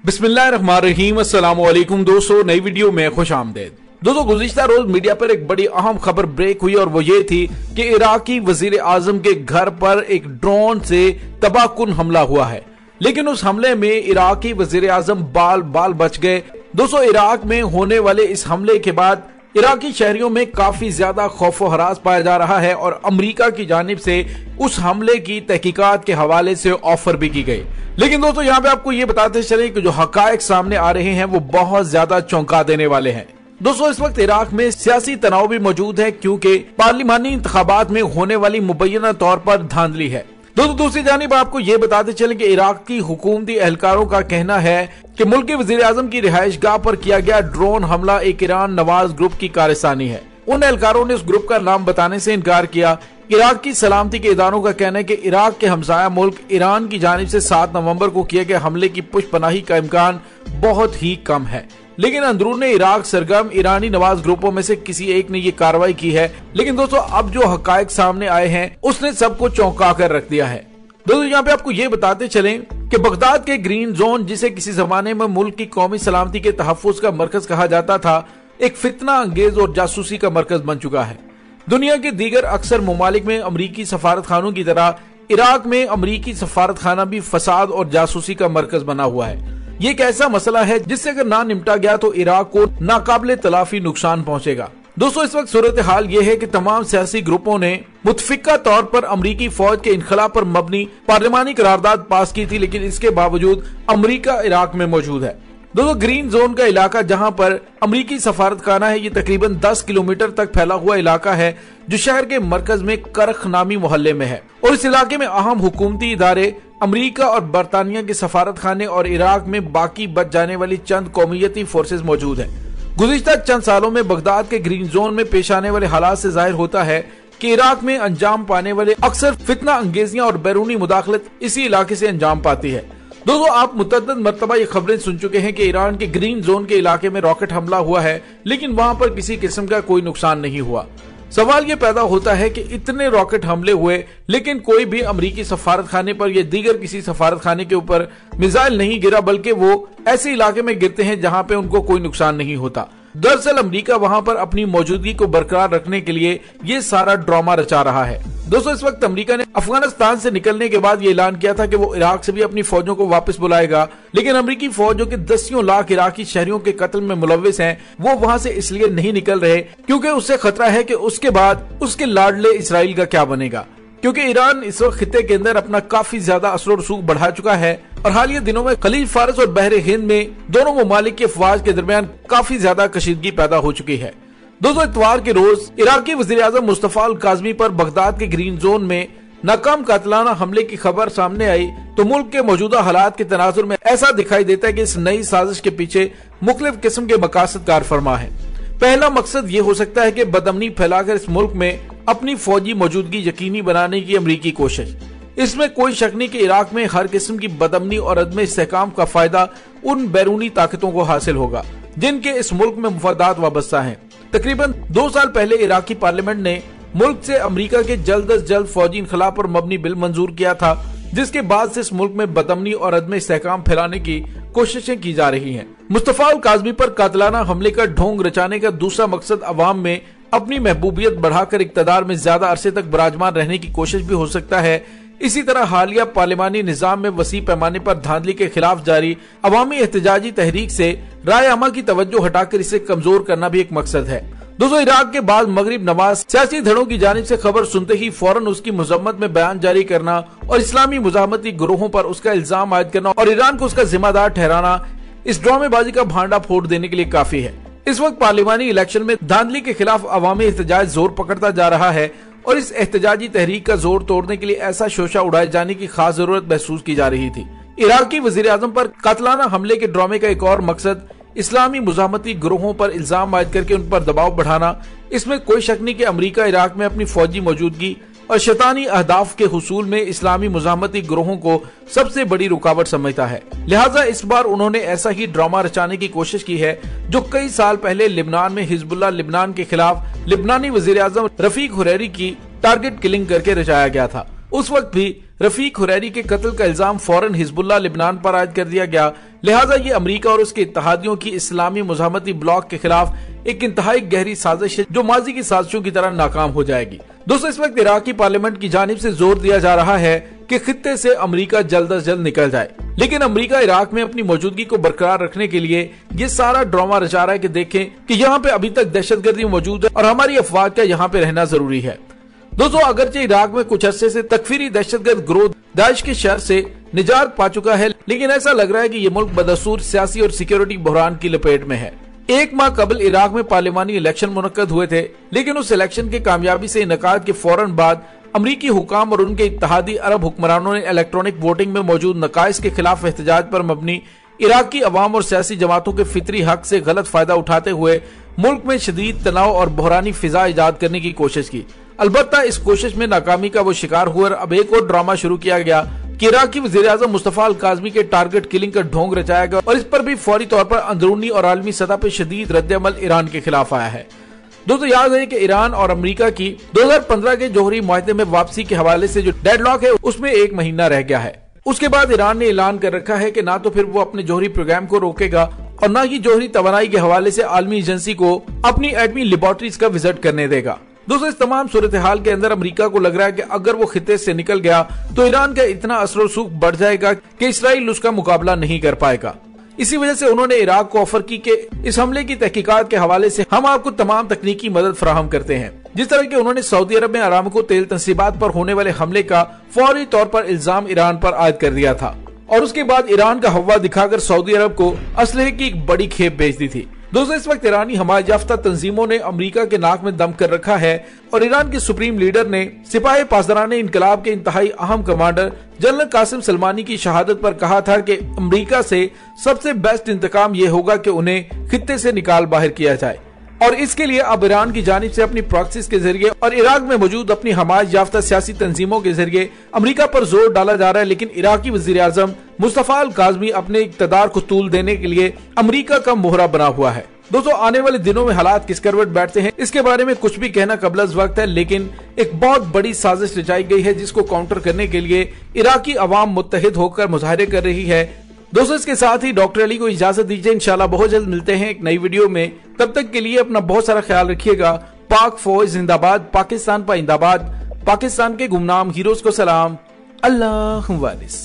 बिस्मिल्लाहिर्रहमानिर्रहीम। अस्सलाम वालेकुम दोस्तों, नई वीडियो में खुश आमदेद। दोस्तों, गुज़िश्ता रोज मीडिया पर एक बड़ी अहम खबर ब्रेक हुई और वो ये थी कि इराकी वजीर आजम के घर पर एक ड्रोन से तबाहकुन हमला हुआ है, लेकिन उस हमले में इराकी वजीर आजम बाल बाल बच गए। दोस्तों, इराक में होने वाले इस हमले के बाद इराकी शहरियों में काफी ज्यादा खौफ व हरास पाया जा रहा है और अमेरिका की जानिब से उस हमले की तहकीकात के हवाले से ऑफर भी की गई। लेकिन दोस्तों, यहाँ पे आपको ये बताते चले कि जो हकायक सामने आ रहे हैं वो बहुत ज्यादा चौंका देने वाले हैं। दोस्तों, इस वक्त इराक में सियासी तनाव भी मौजूद है क्योंकि पार्लिमानी इंतखाबात में होने वाली मुबैना तौर पर धांधली है। दोस्तों, दूसरी जानिब आपको ये बताते चले कि इराक की हुकूमती एहलकारों का कहना है कि मुल्क के वजीर आजम की रिहाइश गाह पर किया गया ड्रोन हमला एक ईरान नवाज ग्रुप की कारस्तानी है। उन एहलकारों ने उस ग्रुप का नाम बताने से इनकार किया। इराक की सलामती के इदारों का कहना है कि इराक के हमसाया मुल्क ईरान की जानिब से 7 नवंबर को किए गए हमले की पुष्पनाही का इम्कान बहुत ही कम है, लेकिन अंदरून इराक सरगर्म ईरानी नवाज ग्रुपों में से किसी एक ने ये कार्रवाई की है। लेकिन दोस्तों, अब जो हकायक सामने आए हैं उसने सबको चौंका कर रख दिया है। दोस्तों, यहाँ पे आपको ये बताते चलें कि बगदाद के ग्रीन जोन, जिसे किसी जमाने में मुल्क की कौमी सलामती के तहफ्फुज का मरकज कहा जाता था, एक फितना अंगेज और जासूसी का मरकज बन चुका है। दुनिया के दीगर अक्सर ममालिक में अमरीकी सफारत खानों की तरह इराक में अमरीकी सफारत खाना भी फसाद और जासूसी का मरकज बना हुआ है। ये एक ऐसा मसला है जिससे अगर ना निपटा गया तो इराक को नाकाबिले तलाफी नुकसान पहुंचेगा। दोस्तों, इस वक्त सूरत हाल ये है कि तमाम सियासी ग्रुपों ने मुतफिका तौर पर अमरीकी फौज के इनखला पर मबनी पार्लिमानी करारदाद पास की थी, लेकिन इसके बावजूद अमरीका इराक में मौजूद है। दोस्तों, ग्रीन जोन का इलाका जहां पर अमरीकी सफारत खाना है, ये तकरीबन 10 किलोमीटर तक फैला हुआ इलाका है जो शहर के मरकज में करख नामी मोहल्ले में है और इस इलाके में अहम हुकूमती इदारे, अमरीका और बरतानिया के सफारत खाने और इराक में बाकी बच जाने वाली चंद कौमियती फोर्सेज मौजूद है। गुज़िश्ता चंद सालों में बगदाद के ग्रीन जोन में पेश आने वाले हालात से जाहिर होता है कि इराक में अंजाम पाने वाले अक्सर फितना अंगेजियां और बैरूनी मुदाखलत इसी इलाके से अंजाम पाती है। दोस्तों, आप मुतअद्दिद मरतबा ये खबरें सुन चुके हैं कि ईरान के ग्रीन जोन के इलाके में रॉकेट हमला हुआ है, लेकिन वहां पर किसी किस्म का कोई नुकसान नहीं हुआ। सवाल ये पैदा होता है कि इतने रॉकेट हमले हुए लेकिन कोई भी अमरीकी सफारत खाने पर या दीगर किसी सफारत खाने के ऊपर मिसाइल नहीं गिरा, बल्कि वो ऐसे इलाके में गिरते हैं जहां पे उनको कोई नुकसान नहीं होता। दरअसल अमेरिका वहां पर अपनी मौजूदगी को बरकरार रखने के लिए ये सारा ड्रामा रचा रहा है। दोस्तों, इस वक्त अमेरिका ने अफगानिस्तान से निकलने के बाद ये ऐलान किया था कि वो इराक से भी अपनी फौजों को वापस बुलाएगा, लेकिन अमेरिकी फौज जो कि दसियों लाख इराकी शहरियों के कत्ल में मुलव्विस हैं, वो वहां से इसलिए नहीं निकल रहे क्योंकि उससे खतरा है कि उसके बाद उसके लाडले इसराइल का क्या बनेगा, क्योंकि ईरान इस वक्त खित्ते के अंदर अपना काफी ज्यादा असर और रसूख बढ़ा चुका है और हालिया दिनों में खलीज फारस और बहरे हिंद में दोनों ममालिक के अफवाज के दरमियान काफी ज्यादा कशीदगी पैदा हो चुकी है। दोस्तों, इतवार के रोज इराकी वजीर आजम मुस्तफा अल काज़मी पर बगदाद के ग्रीन जोन में नाकाम कातिलाना हमले की खबर सामने आई तो मुल्क के मौजूदा हालात के तनाजुर में ऐसा दिखाई देता है कि इस नई साजिश के पीछे मुख्तलिफ किस्म के मकासद कार फरमा है। पहला मकसद ये हो सकता है कि बदअमनी फैलाकर इस मुल्क में अपनी फौजी मौजूदगी यकीनी बनाने की अमरीकी कोशिश। इसमें कोई शक नहीं कि इराक में हर किस्म की बदअमनी और अदम इस्तेहकाम का फायदा उन बैरूनी ताकतों को हासिल होगा जिनके इस मुल्क में मुफादात वाबस्ता हैं। तकरीबन 2 साल पहले इराकी पार्लियामेंट ने मुल्क से अमेरिका के जल्द अज जल्द फौजी इनखला पर मबनी बिल मंजूर किया था, जिसके बाद से इस मुल्क में बदअमनी और अदम इस्तेहकाम फैलाने की कोशिशें की जा रही हैं। मुस्तफा अल काज़मी पर कातिलाना हमले का ढोंग रचाने का दूसरा मकसद अवाम में अपनी महबूबियत बढ़ाकर इक्तदार में ज्यादा अरसे तक विराजमान रहने की कोशिश भी हो सकता है। इसी तरह हालिया पार्लिमानी निजाम में वसी पैमाने पर धांधली के खिलाफ जारी अवामी एहतजाजी तहरीक से राय आमा की तवज्जो हटाकर इसे कमजोर करना भी एक मकसद है। दोस्तों, इराक के बाद मगरिब नवाज सियासी धड़ों की जानिब से खबर सुनते ही फौरन उसकी मजम्मत में बयान जारी करना और इस्लामी मुजाहमती ग्रोहों पर उसका इल्जाम आयद करना और ईरान को उसका जिम्मेदार ठहराना इस ड्रामेबाजी का भांडा फोड़ देने के लिए काफी है। इस वक्त पार्लिमानी इलेक्शन में धांधली के खिलाफ अवामी एहतजाज जोर पकड़ता जा रहा है और इस एहतजाजी तहरीक का जोर तोड़ने के लिए ऐसा शोशा उड़ाए जाने की खास जरूरत महसूस की जा रही थी। इराकी वजीर आजम पर कातिलाना हमले के ड्रामे का एक और मकसद इस्लामी मुजाहमती ग्रोहों पर इल्जाम आयद करके उन पर दबाव बढ़ाना। इसमें कोई शक नहीं कि अमेरिका इराक में अपनी फौजी मौजूदगी और शैतानी अहदाफ के हुसूल में इस्लामी मुजाहमती ग्रोहों को सबसे बड़ी रुकावट समझता है। लिहाजा इस बार उन्होंने ऐसा ही ड्रामा रचाने की कोशिश की है जो कई साल पहले लिबनान में हिजबुल्लाह लिबनान के खिलाफ लिबनानी वजीर आजम रफीक हुरैरी की टारगेट किलिंग करके रचाया गया था। उस वक्त भी रफीक हुरैरी के कत्ल का इल्जाम फौरन हिजबुल्लाह लिबनान पर आयद कर दिया गया, लिहाजा ये अमेरिका और उसके इत्तेहादियों की इस्लामी मुज़ाहमती ब्लॉक के खिलाफ एक इंतहाई गहरी साजिश है जो माजी की साजिशों की तरह नाकाम हो जाएगी। दोस्तों, इस वक्त इराकी पार्लियामेंट की जानिब से जोर दिया जा रहा है कि खित्ते से अमेरिका जल्द अज जल्द निकल जाए, लेकिन अमेरिका इराक में अपनी मौजूदगी को बरकरार रखने के लिए ये सारा ड्रामा रचा रहा है कि देखें कि यहाँ पे अभी तक दहशतगर्दी मौजूद है और हमारी अफवाह का यहाँ पे रहना जरूरी है। दोस्तों, अगरचे इराक में कुछ अरसे से तकफीरी दहशतगर्द ग्रोथ दाइश के शर से निजात पा चुका है, लेकिन ऐसा लग रहा है कि ये मुल्क बदसूर सियासी और सिक्योरिटी बहरान की लपेट में है। एक माह कबल इराक में पार्लियामानी इलेक्शन मुनक्कद हुए थे, लेकिन उस इलेक्शन के कामयाबी से इनकाद के फौरन बाद अमरीकी हुकाम और उनके इत्तेहादी अरब हुक्मरानों ने इलेक्ट्रॉनिक वोटिंग में मौजूद नकाइस के खिलाफ एहतजाज पर मबनी इराक की अवाम और सियासी जमातों के फितरी हक से गलत फायदा उठाते हुए मुल्क में शदीद तनाव और बहरानी फिजा ईजाद करने की कोशिश की। अलबत्ता इस कोशिश में नाकामी का वो शिकार हुआ और अब एक और ड्रामा शुरू किया गया कि इराकी वज़ीर-ए-आज़म मुस्तफा अल-काज़मी के टारगेट किलिंग का ढोंग रचाया गया और इस पर भी फौरी तौर पर अंदरूनी और आलमी सतह पर शदीद रद्द-ए-अमल ईरान के खिलाफ आया है। दोस्तों, याद है कि ईरान और अमेरिका की 2015 के जोहरी मुआहदे में वापसी के हवाले से जो डेडलॉक है उसमें 1 महीना रह गया है। उसके बाद ईरान ने ऐलान कर रखा है कि ना तो फिर वो अपने जोहरी प्रोग्राम को रोकेगा और ना ही जोहरी तवानाई के हवाले से आलमी एजेंसी को अपनी एटमी लेबोरेटरीज का विजिट करने देगा। दोस्तों, इस तमाम सूरत हाल के अंदर अमेरिका को लग रहा है कि अगर वो खिते से निकल गया तो ईरान का इतना असर और सूख बढ़ जाएगा कि इसराइल उसका मुकाबला नहीं कर पाएगा। इसी वजह से उन्होंने इराक को ऑफर की कि इस हमले की तहकीकात के हवाले से हम आपको तमाम तकनीकी मदद फराहम करते हैं। जिस तरह के उन्होंने सऊदी अरब में अरामको तेल तंसीबात पर होने वाले हमले का फौरी तौर पर इल्जाम ईरान पर आयद कर दिया था और उसके बाद ईरान का हवा दिखाकर सऊदी अरब को असलहे की एक बड़ी खेप भेज दी थी। दोस्तों, इस वक्त ईरानी हमायत याफ्ता तंजीमों ने अमेरिका के नाक में दम कर रखा है और ईरान के सुप्रीम लीडर ने सिपाही पासदारान इनकलाब के इंतहाई अहम कमांडर जनरल कासिम सलमानी की शहादत पर कहा था कि अमेरिका से सबसे बेस्ट इंतकाम ये होगा कि उन्हें खित्ते से निकाल बाहर किया जाए और इसके लिए अब ईरान की जानिब से अपनी प्रॉक्सीज के जरिए और इराक में मौजूद अपनी हमायत याफ्ता सियासी तंजीमों के जरिए अमेरिका पर जोर डाला जा रहा है। लेकिन इराकी वज़ीर-ए-आज़म मुस्तफा अल-काज़मी अपने इक़्तिदार को तूल देने के लिए अमेरिका का मोहरा बना हुआ है। दोस्तों, आने वाले दिनों में हालात किस करवट बैठते हैं इसके बारे में कुछ भी कहना कबल अज़ वक्त है, लेकिन एक बहुत बड़ी साजिश रचाई गई है जिसको काउंटर करने के लिए इराकी अवाम मुत्तहिद होकर मुजाहरे कर रही है। दोस्तों, इसके साथ ही डॉक्टर अली को इजाजत दीजिए। इंशाल्लाह बहुत जल्द मिलते हैं एक नई वीडियो में। तब तक के लिए अपना बहुत सारा ख्याल रखिएगा। पाक फौज जिंदाबाद, पाकिस्तान पाइंदाबाद, पाकिस्तान के गुमनाम हीरोज को सलाम। अल्लाह वारिस।